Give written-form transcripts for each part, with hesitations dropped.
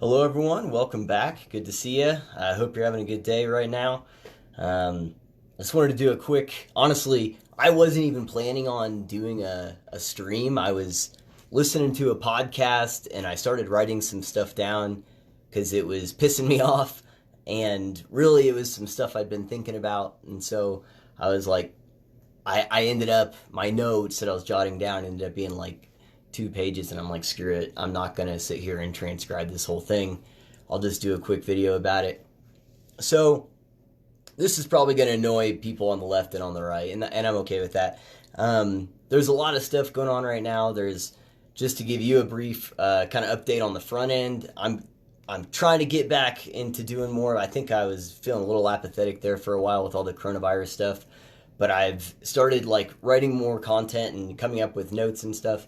Hello, everyone. Welcome back. Good to see you. I hope you're having a good day right now. I just wanted to do a quick. Honestly, I wasn't even planning on doing a stream. I was listening to a podcast and I started writing some stuff down because it was pissing me off. And really, it was some stuff I'd been thinking about. And so I was like, I ended up, my notes that I was jotting down ended up being like 2 pages, and I'm like, screw it, I'm not gonna sit here and transcribe this whole thing. I'll just do a quick video about it. So this is probably gonna annoy people on the left and on the right, and I'm okay with that. There's a lot of stuff going on right now. There's, just to give you a brief kind of update on the front end, I'm trying to get back into doing more. I think I was feeling a little apathetic there for a while with all the coronavirus stuff, but I've started like writing more content and coming up with notes and stuff.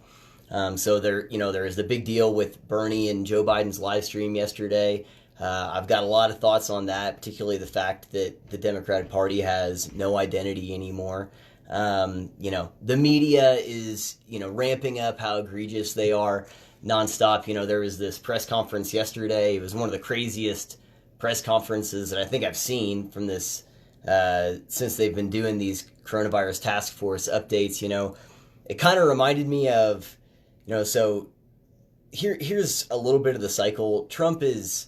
So there is the big deal with Bernie and Joe Biden's live stream yesterday. I've got a lot of thoughts on that, particularly the fact that the Democratic Party has no identity anymore. The media is, ramping up how egregious they are nonstop. There was this press conference yesterday. It was one of the craziest press conferences that I think I've seen from this, since they've been doing these coronavirus task force updates. It kind of reminded me of, so here's a little bit of the cycle. Trump is,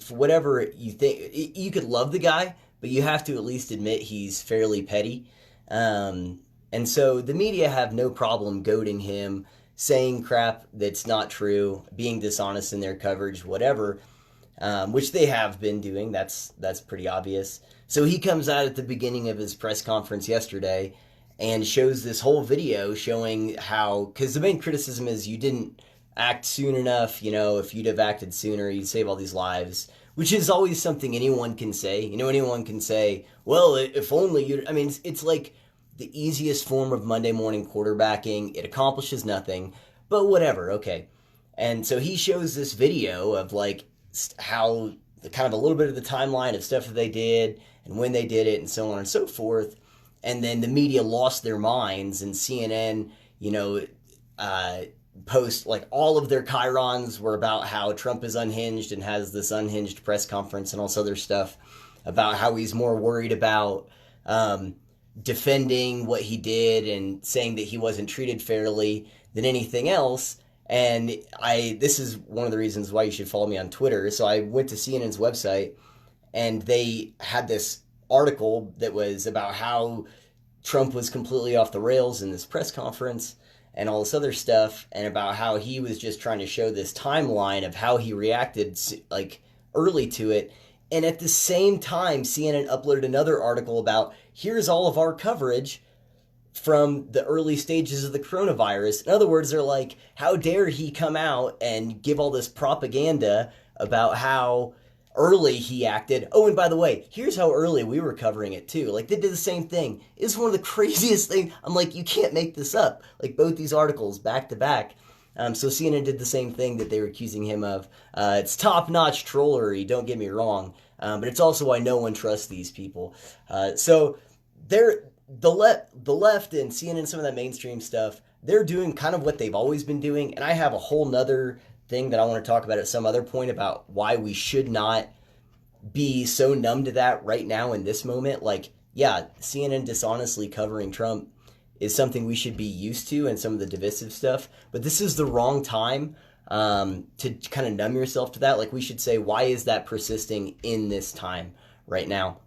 for whatever you think, you could love the guy, but you have to at least admit he's fairly petty. And so the media have no problem goading him, saying crap that's not true, being dishonest in their coverage, whatever, which they have been doing. That's pretty obvious. So he comes out at the beginning of his press conference yesterday and shows this whole video showing how, because the main criticism is you didn't act soon enough. If you'd have acted sooner, you'd save all these lives, which is always something anyone can say. Anyone can say, well, if only you, it's like the easiest form of Monday morning quarterbacking. It accomplishes nothing, but whatever, okay. And so he shows this video of like how kind of a little bit of the timeline of stuff that they did and when they did it and so on and so forth. And then the media lost their minds, and CNN, post like all of their chyrons were about how Trump is unhinged and has this unhinged press conference and all this other stuff about how he's more worried about defending what he did and saying that he wasn't treated fairly than anything else. And this is one of the reasons why you should follow me on Twitter. So I went to CNN's website, and they had this article that was about how Trump was completely off the rails in this press conference and all this other stuff, and about how he was just trying to show this timeline of how he reacted like early to it. And at the same time, CNN uploaded another article about, here's all of our coverage from the early stages of the coronavirus. In other words, they're like, how dare he come out and give all this propaganda about how early he acted. Oh, and by the way, here's how early we were covering it too. Like, they did the same thing. It's one of the craziest things. I'm like, you can't make this up. Like, both these articles back to back. So CNN did the same thing that they were accusing him of. It's top-notch trollery, don't get me wrong, but it's also why no one trusts these people. So the left and CNN, some of that mainstream stuff, they're doing kind of what they've always been doing, and I have a whole nother thing that I want to talk about at some other point about why we should not be so numb to that right now in this moment. Like, yeah, CNN dishonestly covering Trump is something we should be used to, and some of the divisive stuff, but this is the wrong time to kind of numb yourself to that. Like, we should say, why is that persisting in this time right now?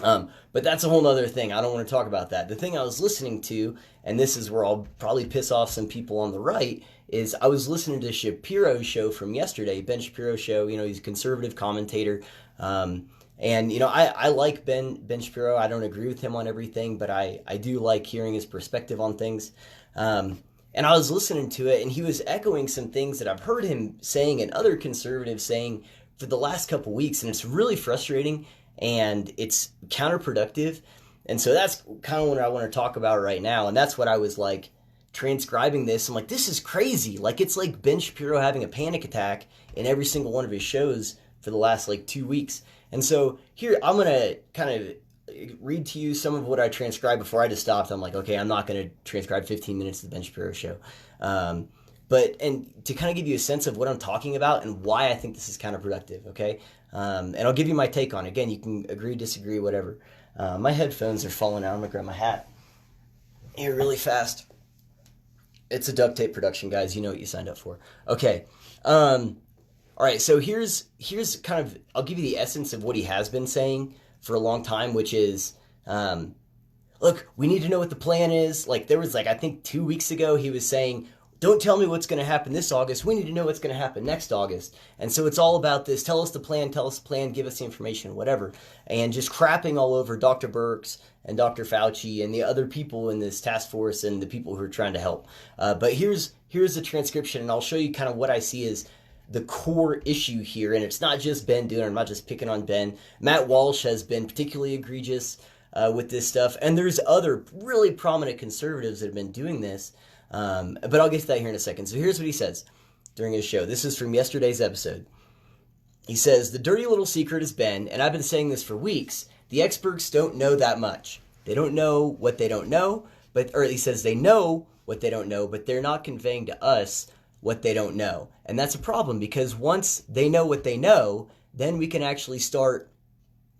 But that's a whole nother thing. I don't want to talk about that. The thing I was listening to, and this is where I'll probably piss off some people on the right, is I was listening to Shapiro's show from yesterday, Ben Shapiro's show. He's a conservative commentator. And, I like Ben Shapiro. I don't agree with him on everything, but I do like hearing his perspective on things. And I was listening to it, and he was echoing some things that I've heard him saying and other conservatives saying for the last couple weeks, and it's really frustrating, and it's counterproductive. And so that's kind of what I want to talk about right now, and that's what I was like transcribing this. I'm like, this is crazy. Like, it's like Ben Shapiro having a panic attack in every single one of his shows for the last like 2 weeks. And so here, I'm going to kind of read to you some of what I transcribed before I just stopped. I'm like, okay, I'm not going to transcribe 15 minutes of the Ben Shapiro show. And to kind of give you a sense of what I'm talking about and why I think this is counterproductive, okay? And I'll give you my take on it. Again, you can agree, disagree, whatever. My headphones are falling out. I'm going to grab my hat here really fast. It's a duct tape production, guys. You know what you signed up for. Okay. All right, so here's kind of, I'll give you the essence of what he has been saying for a long time, which is, look, we need to know what the plan is. Like, there was, I think 2 weeks ago, he was saying, don't tell me what's going to happen this August. We need to know what's going to happen next August. And so it's all about this. Tell us the plan, give us the information, whatever. And just crapping all over Dr. Birx and Dr. Fauci and the other people in this task force and the people who are trying to help. But here's the transcription, and I'll show you kind of what I see as the core issue here. And it's not just Ben doing it. I'm not just picking on Ben. Matt Walsh has been particularly egregious with this stuff. And there's other really prominent conservatives that have been doing this. But I'll get to that here in a second. So here's what he says during his show. This is from yesterday's episode. He says, the dirty little secret has been, and I've been saying this for weeks, the experts don't know that much. They don't know what they don't know, or he says they know what they don't know, but they're not conveying to us what they don't know. And that's a problem, because once they know what they know, then we can actually start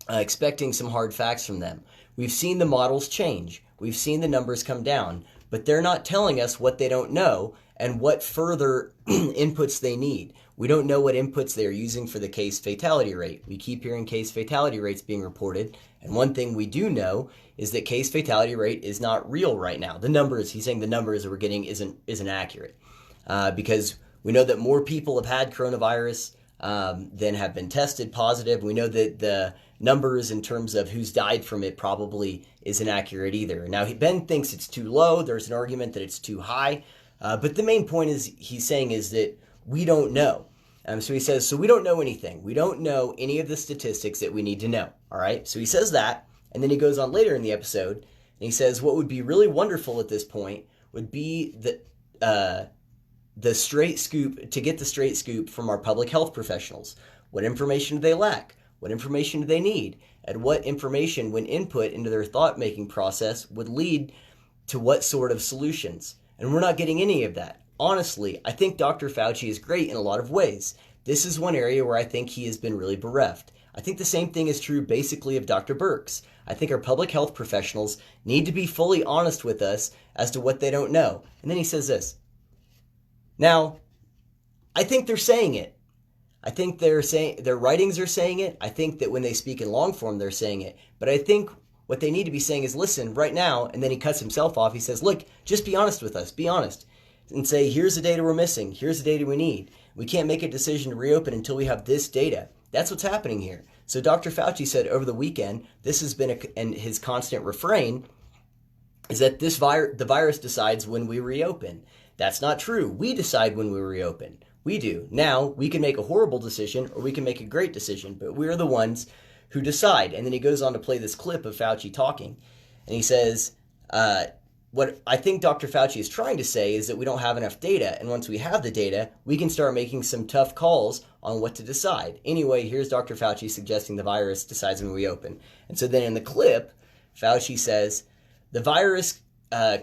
expecting some hard facts from them. We've seen the models change. We've seen the numbers come down. But they're not telling us what they don't know and what further inputs they need. We don't know what inputs they're using for the case fatality rate. We keep hearing case fatality rates being reported. And one thing we do know is that case fatality rate is not real right now. The numbers, he's saying the numbers that we're getting isn't accurate. Because we know that more people have had coronavirus than have been tested positive. We know that the numbers in terms of who's died from it probably isn't accurate either. Now, Ben thinks it's too low. There's an argument that it's too high. But the main point he's saying is that we don't know. So he says, so we don't know anything. We don't know any of the statistics that we need to know. All right. So he says that. And then he goes on later in the episode and he says, what would be really wonderful at this point would be the straight scoop, to get the straight scoop from our public health professionals. What information do they lack? What information do they need? And what information, when input into their thought-making process, would lead to what sort of solutions? And we're not getting any of that. Honestly, I think Dr. Fauci is great in a lot of ways. This is one area where I think he has been really bereft. I think the same thing is true basically of Dr. Birx. I think our public health professionals need to be fully honest with us as to what they don't know. And then he says this. Now, I think they're saying it. I think they're saying, their writings are saying it. I think that when they speak in long form, they're saying it. But I think what they need to be saying is, listen, right now, and then he cuts himself off. He says, look, just be honest with us. Be honest. And say, here's the data we're missing. Here's the data we need. We can't make a decision to reopen until we have this data. That's what's happening here. So Dr. Fauci said over the weekend, this has been and his constant refrain is that the virus decides when we reopen. That's not true. We decide when we reopen. We do. Now, we can make a horrible decision or we can make a great decision, but we're the ones who decide. And then he goes on to play this clip of Fauci talking. And he says, what I think Dr. Fauci is trying to say is that we don't have enough data. And once we have the data, we can start making some tough calls on what to decide. Anyway, here's Dr. Fauci suggesting the virus decides when we open. And so then in the clip, Fauci says, the virus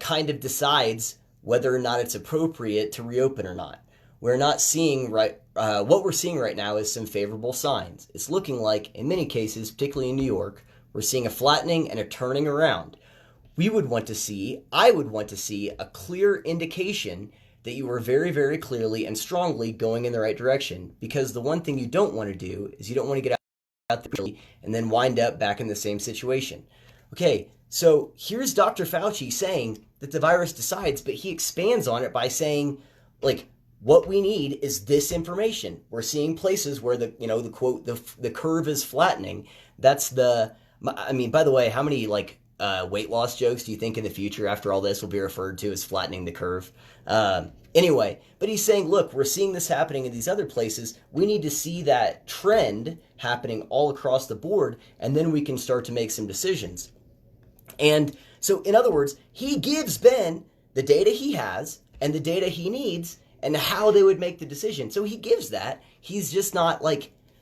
kind of decides whether or not it's appropriate to reopen or not. We're not seeing what we're seeing right now is some favorable signs. It's looking like, in many cases, particularly in New York, we're seeing a flattening and a turning around. I would want to see a clear indication that you are very, very clearly and strongly going in the right direction. Because the one thing you don't want to do is you don't want to get out there and then wind up back in the same situation. Okay, so here's Dr. Fauci saying that the virus decides, but he expands on it by saying, like, what we need is this information. We're seeing places where the quote, the curve is flattening. By the way, how many weight loss jokes do you think in the future after all this will be referred to as flattening the curve? Anyway, but he's saying, look, we're seeing this happening in these other places. We need to see that trend happening all across the board, and then we can start to make some decisions. And so, in other words, he gives Ben the data he has and the data he needs and how they would make the decision. So he gives that. He's just not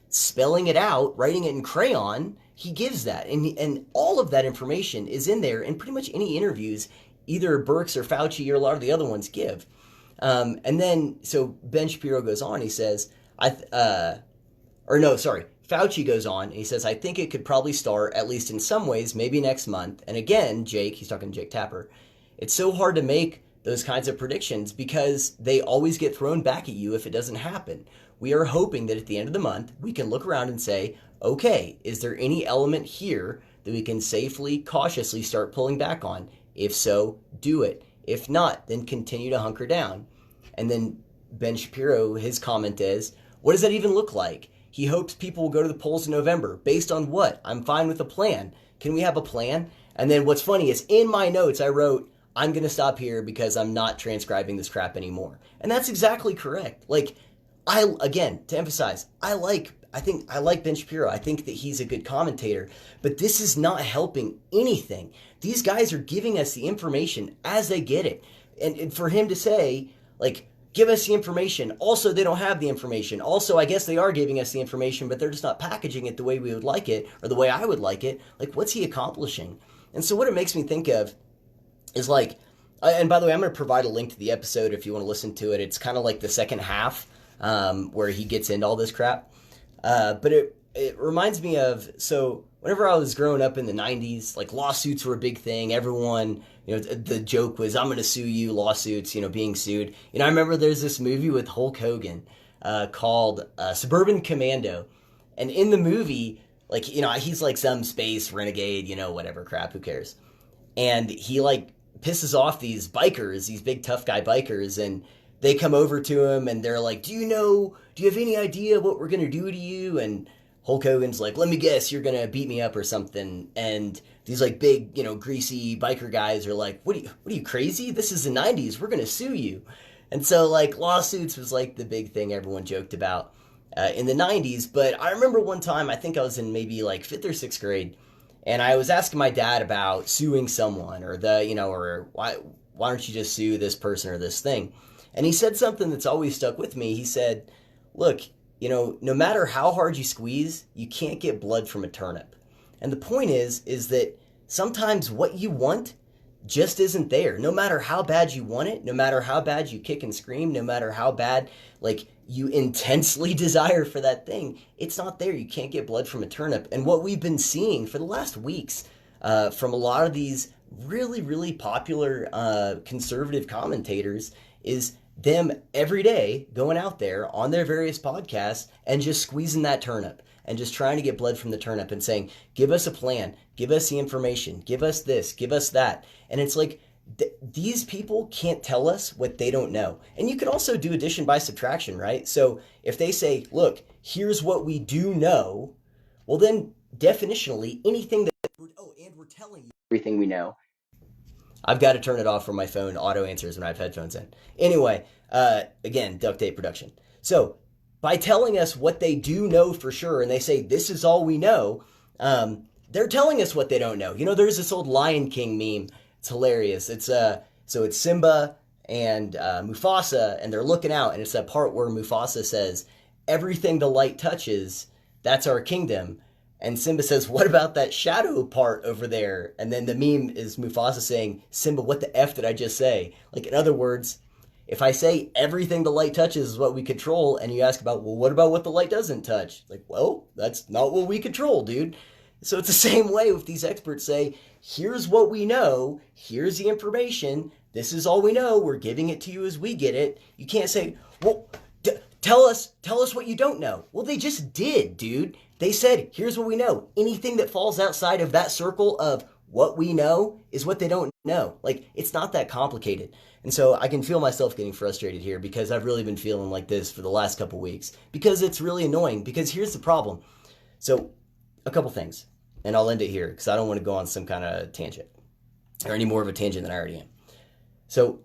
spelling it out, writing it in crayon. He gives that. And all of that information is in there in pretty much any interviews either Birx or Fauci or a lot of the other ones give. And then, so Ben Shapiro goes on, he says, or no, sorry, Fauci goes on, and he says, I think it could probably start, at least in some ways, maybe next month. And again, Jake, he's talking to Jake Tapper, it's so hard to make those kinds of predictions because they always get thrown back at you if it doesn't happen. We are hoping that at the end of the month, we can look around and say, okay, is there any element here that we can safely, cautiously start pulling back on? If so, do it. If not, then continue to hunker down. And then Ben Shapiro, his comment is, what does that even look like? He hopes people will go to the polls in November. Based on what? I'm fine with a plan. Can we have a plan? And then what's funny is in my notes I wrote, I'm going to stop here because I'm not transcribing this crap anymore. And that's exactly correct. Like, again, to emphasize, I like Ben Shapiro. I think that he's a good commentator, but this is not helping anything. These guys are giving us the information as they get it. And for him to say, like, give us the information. Also, they don't have the information. Also, I guess they are giving us the information, but they're just not packaging it the way we would like it or the way I would like it. Like, what's he accomplishing? And so what it makes me think of is like, and by the way, I'm going to provide a link to the episode if you want to listen to it. It's kind of like the second half where he gets into all this crap. But it reminds me of, so whenever I was growing up in the 90s, like lawsuits were a big thing. Everyone, the joke was, I'm going to sue you, lawsuits, being sued. I remember there's this movie with Hulk Hogan called Suburban Commando. And in the movie, like, he's like some space renegade, whatever crap, who cares? And he like pisses off these bikers, these big tough guy bikers, and they come over to him and they're like, do you have any idea what we're going to do to you? And Hulk Hogan's like, let me guess, you're going to beat me up or something. And these like big, greasy biker guys are like, what are you crazy? This is the 90s. We're going to sue you. And so like lawsuits was like the big thing everyone joked about in the 90s. But I remember one time, I think I was in maybe like 5th or 6th grade, and I was asking my dad about suing someone or or why don't you just sue this person or this thing? And he said something that's always stuck with me. He said, look, no matter how hard you squeeze, you can't get blood from a turnip. And the point is that sometimes what you want just isn't there. No matter how bad you want it, no matter how bad you kick and scream, no matter how bad, like, you intensely desire for that thing, it's not there. You can't get blood from a turnip. And what we've been seeing for the last weeks from a lot of these really, really popular conservative commentators is them every day going out there on their various podcasts and just squeezing that turnip and just trying to get blood from the turnip and saying, give us a plan, give us the information, give us this, give us that. And it's like, these people can't tell us what they don't know. And you can also do addition by subtraction, right? So if they say, look, here's what we do know, well then definitionally anything that, and we're telling you everything we know. I've got to turn it off from my phone. Auto answers when I have headphones in. Anyway, again, duct tape production. So by telling us what they do know for sure, and they say, this is all we know, they're telling us what they don't know. There's this old Lion King meme. It's hilarious. It's Simba and Mufasa, and they're looking out, and it's that part where Mufasa says, everything the light touches, that's our kingdom. And Simba says, what about that shadow part over there? And then the meme is Mufasa saying, Simba, what the F did I just say? Like, in other words, if I say everything the light touches is what we control, and you ask about, well, what about what the light doesn't touch? Like, well, that's not what we control, dude. So it's the same way with these experts say, here's what we know, here's the information, this is all we know, we're giving it to you as we get it. You can't say, well, tell us what you don't know. Well, they just did, dude. They said, here's what we know. Anything that falls outside of that circle of what we know is what they don't know. Like, it's not that complicated. And so I can feel myself getting frustrated here because I've really been feeling like this for the last couple weeks because it's really annoying. Because here's the problem. So a couple things, and I'll end it here because I don't want to go on some kind of tangent or any more of a tangent than I already am. So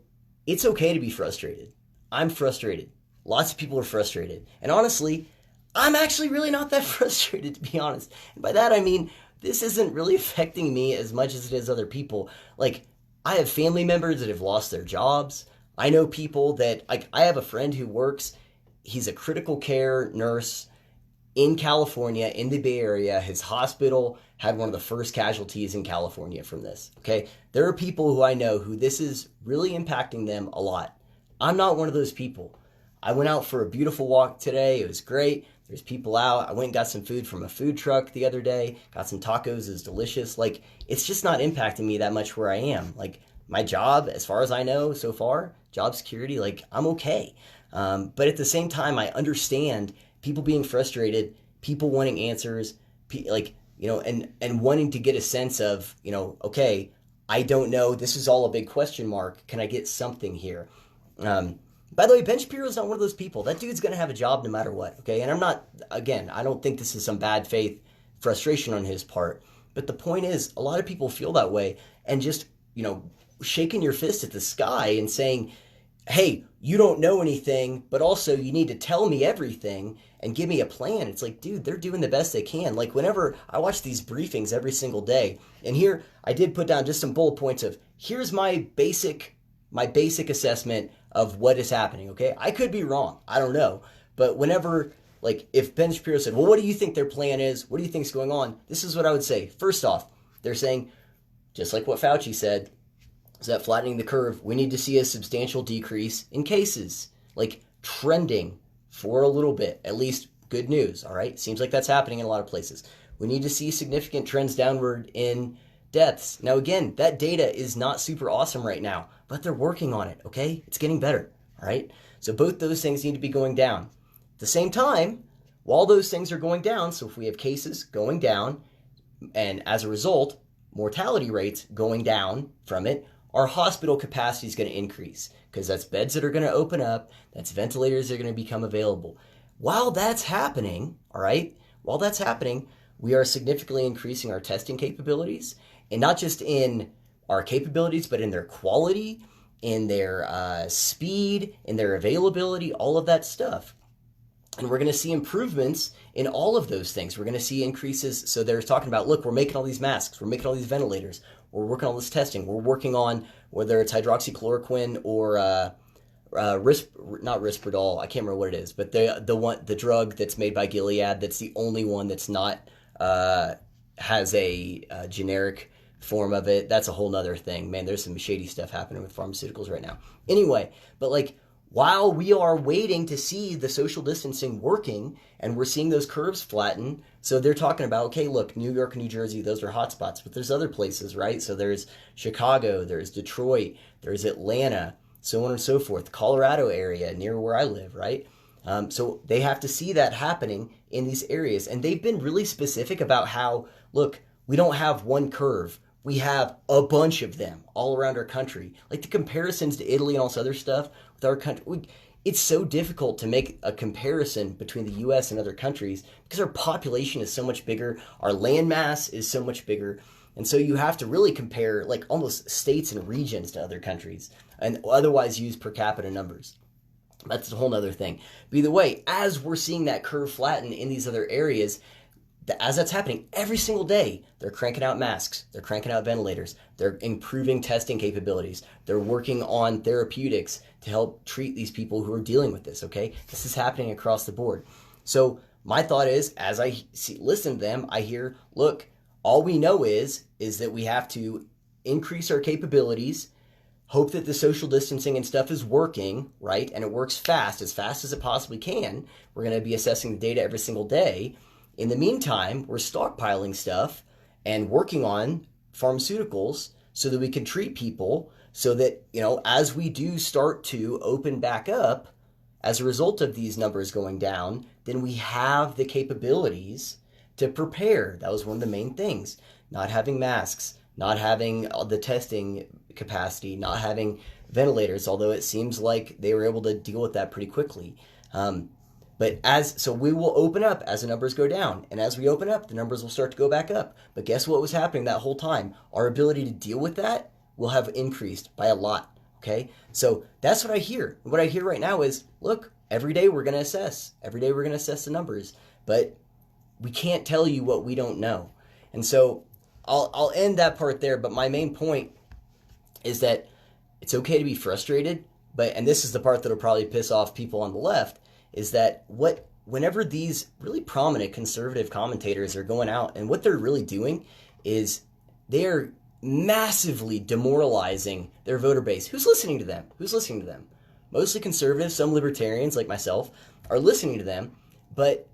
it's okay to be frustrated. I'm frustrated. Lots of people are frustrated. And honestly, I'm actually really not that frustrated, to be honest. And by that I mean, this isn't really affecting me as much as it is other people. Like, I have family members that have lost their jobs. I know people that, like, I have a friend who works, he's a critical care nurse in California, in the Bay Area. His hospital had one of the first casualties in California from this, okay? There are people who I know who this is really impacting them a lot. I'm not one of those people. I went out for a beautiful walk today. It was great. There's people out. I went and got some food from a food truck the other day. Got some tacos. It's delicious. Like, it's just not impacting me that much where I am. Like, my job, as far as I know so far, job security, like, I'm okay. But at the same time, I understand people being frustrated, people wanting answers, like, and wanting to get a sense of, okay, I don't know. This is all a big question mark. Can I get something here? By the way, Ben Shapiro's not one of those people. That dude's going to have a job no matter what, okay? And I don't think this is some bad faith frustration on his part. But the point is, a lot of people feel that way and just, shaking your fist at the sky and saying, hey, you don't know anything, but also you need to tell me everything and give me a plan. It's like, dude, they're doing the best they can. Like, whenever I watch these briefings every single day, and here I did put down just some bullet points of, here's my basic assessment of what is happening, okay? I could be wrong. I don't know. But whenever, like, if Ben Shapiro said, well, what do you think their plan is? What do you think is going on? This is what I would say. First off, they're saying, just like what Fauci said, is that flattening the curve, we need to see a substantial decrease in cases, like trending for a little bit, at least good news, all right? Seems like that's happening in a lot of places. We need to see significant trends downward in deaths. Now, again, that data is not super awesome right now, but they're working on it, okay? It's getting better, all right? So both those things need to be going down. At the same time, while those things are going down, so if we have cases going down, and as a result, mortality rates going down from it, our hospital capacity is going to increase because that's beds that are going to open up, that's ventilators that are going to become available. While that's happening, all right, we are significantly increasing our testing capabilities, and not just in our capabilities, but in their quality, in their speed, in their availability, all of that stuff. And we're going to see improvements in all of those things. We're going to see increases. So they're talking about, look, we're making all these masks. We're making all these ventilators. We're working on this testing. We're working on whether it's hydroxychloroquine or not Risperdal. I can't remember what it is, but the drug that's made by Gilead that's the only one that's not has a generic form of it. That's a whole nother thing. Man, there's some shady stuff happening with pharmaceuticals right now. Anyway, but like, while we are waiting to see the social distancing working and we're seeing those curves flatten, so they're talking about, okay, look, New York and New Jersey, those are hotspots, but there's other places, right? So there's Chicago, there's Detroit, there's Atlanta, so on and so forth, Colorado area near where I live, right? So they have to see that happening in these areas. And they've been really specific about how, look, we don't have one curve. We have a bunch of them all around our country. Like the comparisons to Italy and all this other stuff with our country, it's so difficult to make a comparison between the U.S. and other countries because our population is so much bigger, our land mass is so much bigger, and so you have to really compare like almost states and regions to other countries and otherwise use per capita numbers. That's a whole other thing. But either way, as we're seeing that curve flatten in these other areas, as that's happening every single day, they're cranking out masks, they're cranking out ventilators, they're improving testing capabilities, they're working on therapeutics to help treat these people who are dealing with this, okay? This is happening across the board. So my thought is, as I listen to them, I hear, look, all we know is that we have to increase our capabilities, hope that the social distancing and stuff is working, right? And it works fast as it possibly can. We're going to be assessing the data every single day. In the meantime, we're stockpiling stuff and working on pharmaceuticals so that we can treat people so that, as we do start to open back up, as a result of these numbers going down, then we have the capabilities to prepare. That was one of the main things. Not having masks, not having the testing capacity, not having ventilators, although it seems like they were able to deal with that pretty quickly. So we will open up as the numbers go down. And as we open up, the numbers will start to go back up. But guess what was happening that whole time? Our ability to deal with that will have increased by a lot, okay? So that's what I hear. What I hear right now is, look, every day we're going to assess. Every day we're going to assess the numbers. But we can't tell you what we don't know. And so I'll end that part there. But my main point is that it's okay to be frustrated. And this is the part that'll probably piss off people on the left, is that whenever these really prominent conservative commentators are going out, and what they're really doing is they're massively demoralizing their voter base. Who's listening to them? mostly conservatives, some libertarians like myself, are listening to them. But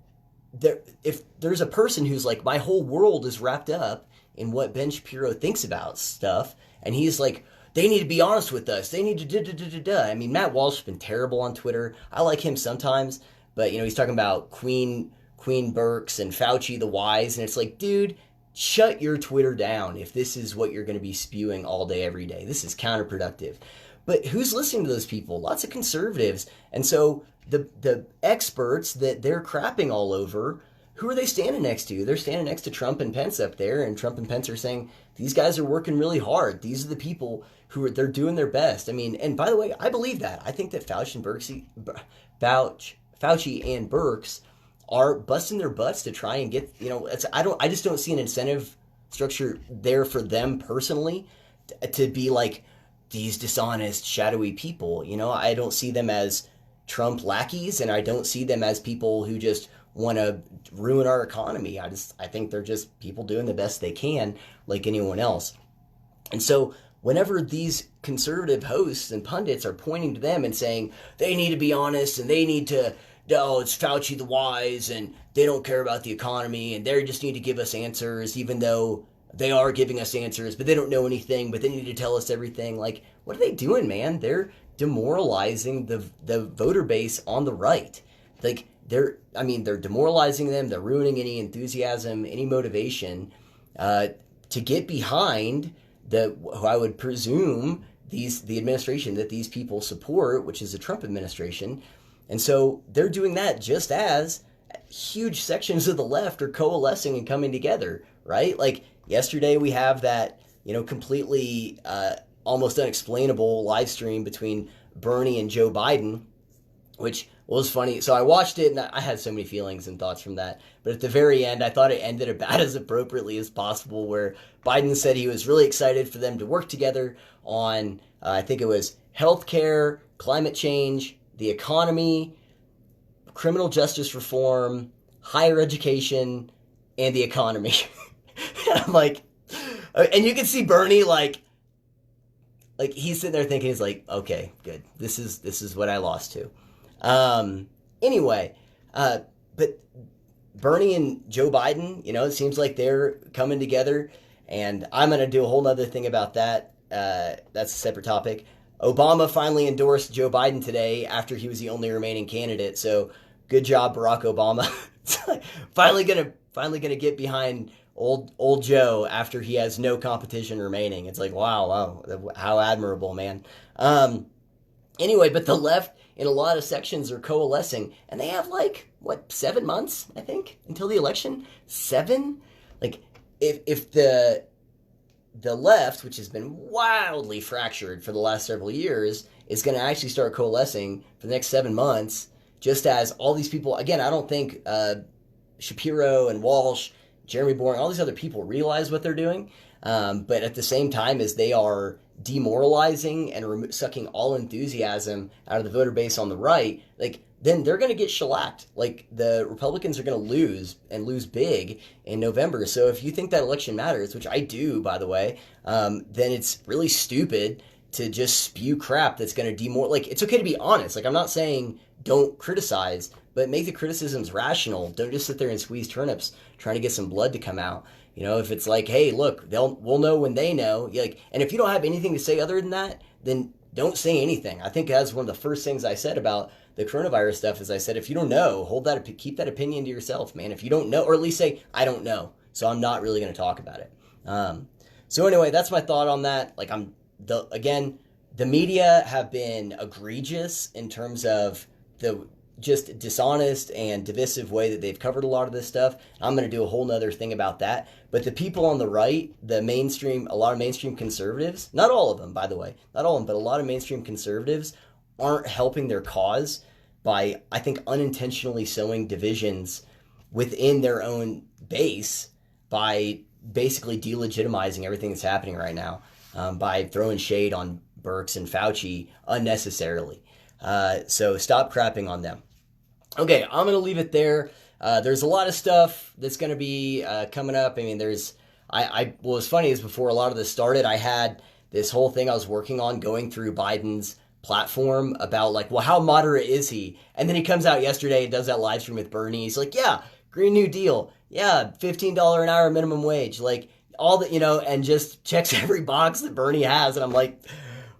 if there's a person who's like, my whole world is wrapped up in what Ben Shapiro thinks about stuff, and he's like, they need to be honest with us. They need to da-da-da-da-da. I mean, Matt Walsh has been terrible on Twitter. I like him sometimes, but, he's talking about Queen Birx and Fauci the Wise, and it's like, dude, shut your Twitter down if this is what you're going to be spewing all day, every day. This is counterproductive. But who's listening to those people? Lots of conservatives. And so the experts that they're crapping all over, who are they standing next to? They're standing next to Trump and Pence up there, and Trump and Pence are saying, these guys are working really hard. These are the people they're doing their best. I mean, and by the way, I believe that. I think that Fauci and Birx are busting their butts to try and get, I just don't see an incentive structure there for them personally to be like these dishonest, shadowy people. I don't see them as Trump lackeys, and I don't see them as people who just want to ruin our economy. I think they're just people doing the best they can, like anyone else. And so whenever these conservative hosts and pundits are pointing to them and saying they need to be honest and they need to, oh, it's Fauci the Wise and they don't care about the economy and they just need to give us answers, even though they are giving us answers, but they don't know anything, but they need to tell us everything. Like, what are they doing, man? They're demoralizing the voter base on the right. Like, they're demoralizing them. They're ruining any enthusiasm, any motivation to get behind who I would presume the administration that these people support, which is the Trump administration. And so they're doing that just as huge sections of the left are coalescing and coming together, right? Like yesterday we have that, completely almost unexplainable live stream between Bernie and Joe Biden, which was funny. So I watched it and I had so many feelings and thoughts from that. But at the very end, I thought it ended about as appropriately as possible, where Biden said he was really excited for them to work together on, I think it was healthcare, climate change, the economy, criminal justice reform, higher education, and the economy. And I'm like, and you can see Bernie like he's sitting there thinking, he's like, okay, good. This is what I lost to. Anyway, but Bernie and Joe Biden, it seems like they're coming together, and I'm going to do a whole nother thing about that. That's a separate topic. Obama finally endorsed Joe Biden today after he was the only remaining candidate. So good job, Barack Obama. finally gonna get behind old Joe after he has no competition remaining. It's like, wow, how admirable, man. Anyway, but the left in a lot of sections are coalescing, and they have 7 months, I think, until the election. 7? If the left, which has been wildly fractured for the last several years, is going to actually start coalescing for the next 7 months, just as all these people, again, I don't think Shapiro and Walsh, Jeremy Boring, all these other people realize what they're doing, but at the same time as they are demoralizing and sucking all enthusiasm out of the voter base on the right, then they're going to get shellacked. The Republicans are going to lose big in November. So if you think that election matters, which I do, by the way, then it's really stupid to just spew crap that's going to it's okay to be honest. I'm not saying don't criticize, but make the criticisms rational. Don't just sit there and squeeze turnips trying to get some blood to come out. If it's like, hey, look, we'll know when they know. And if you don't have anything to say other than that, then don't say anything. I think that's one of the first things I said about the coronavirus stuff is I said, if you don't know, keep that opinion to yourself, man. If you don't know, or at least say, I don't know, so I'm not really going to talk about it. So anyway, that's my thought on that. The media have been egregious in terms of the just dishonest and divisive way that they've covered a lot of this stuff. I'm going to do a whole nother thing about that. But the people on the right, a lot of mainstream conservatives, not all of them, by the way, not all of them, but a lot of mainstream conservatives aren't helping their cause by, I think, unintentionally sowing divisions within their own base by basically delegitimizing everything that's happening right now, by throwing shade on Birx and Fauci unnecessarily. So stop crapping on them. Okay, I'm going to leave it there. There's a lot of stuff that's going to be coming up. I mean, what's funny is before a lot of this started, I had this whole thing I was working on going through Biden's platform about like, well, how moderate is he? And then he comes out yesterday and does that live stream with Bernie. He's like, yeah, Green New Deal. Yeah, $15 an hour minimum wage. Like all that, and just checks every box that Bernie has. And I'm like,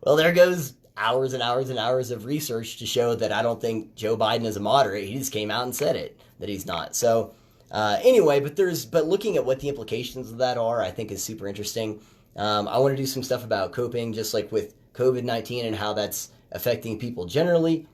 well, there goes hours and hours and hours of research to show that I don't think Joe Biden is a moderate. He just came out and said it, that he's not. So anyway, but looking at what the implications of that are, I think is super interesting. I want to do some stuff about coping, just like with COVID-19 and how that's affecting people generally.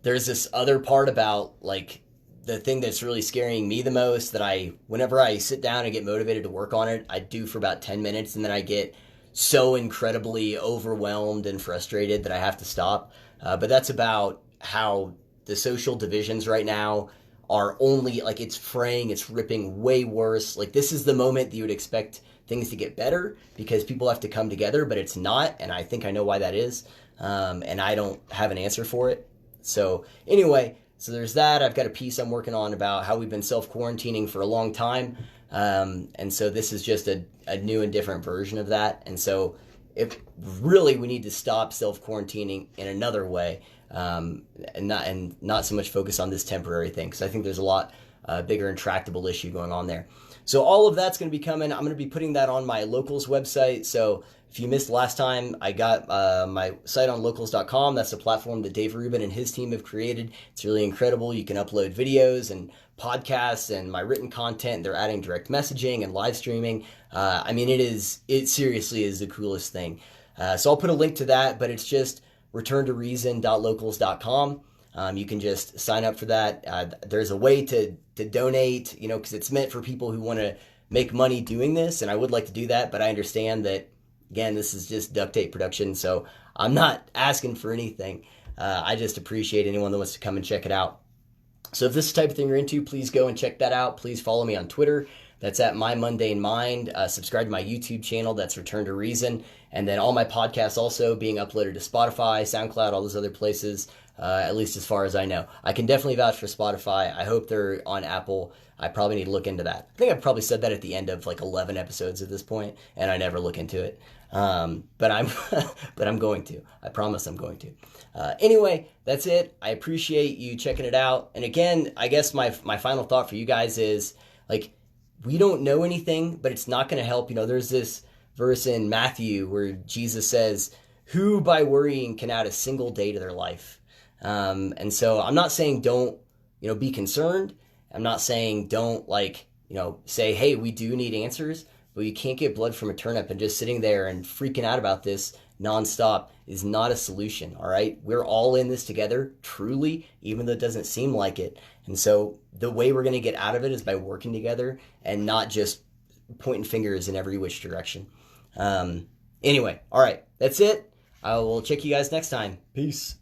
There's this other part about like the thing that's really scaring me the most that whenever I sit down and get motivated to work on it, I do for about 10 minutes and then I get so incredibly overwhelmed and frustrated that I have to stop. But that's about how the social divisions right now are only like it's fraying, it's ripping way worse. Like this is the moment that you would expect things to get better because people have to come together, but it's not. And I think I know why that is. And I don't have an answer for it. So anyway, so there's that. I've got a piece I'm working on about how we've been self-quarantining for a long time. And so this is just a new and different version of that. And so we need to stop self-quarantining in another way, and not so much focus on this temporary thing. Because I think there's a lot bigger and tractable issue going on there. So all of that's going to be coming. I'm going to be putting that on my locals website. So if you missed last time, I got my site on locals.com. That's a platform that Dave Rubin and his team have created. It's really incredible. You can upload videos and podcasts and my written content. They're adding direct messaging and live streaming. It seriously is the coolest thing. So I'll put a link to that, but it's just returntoreason.locals.com. You can just sign up for that. There's a way to donate, because it's meant for people who want to make money doing this, and I would like to do that, but I understand that, again, this is just duct tape production, so I'm not asking for anything. I just appreciate anyone that wants to come and check it out. So if this is the type of thing you're into, please go and check that out. Please follow me on Twitter. That's at My Mundane Mind. Subscribe to my YouTube channel. That's Return to Reason. And then all my podcasts also being uploaded to Spotify, SoundCloud, all those other places, at least as far as I know. I can definitely vouch for Spotify. I hope they're on Apple. I probably need to look into that. I think I've probably said that at the end of like 11 episodes at this point, and I never look into it. But I'm going to. I promise I'm going to. Anyway, that's it. I appreciate you checking it out. And again, I guess my final thought for you guys is like, we don't know anything, but it's not going to help. There's this verse in Matthew where Jesus says, who by worrying can add a single day to their life? And so I'm not saying don't, be concerned. I'm not saying don't say, hey, we do need answers, but you can't get blood from a turnip, and just sitting there and freaking out about this nonstop is not a solution. All right. We're all in this together, truly, even though it doesn't seem like it. And so the way we're going to get out of it is by working together and not just pointing fingers in every which direction. Anyway. All right. That's it. I will check you guys next time. Peace.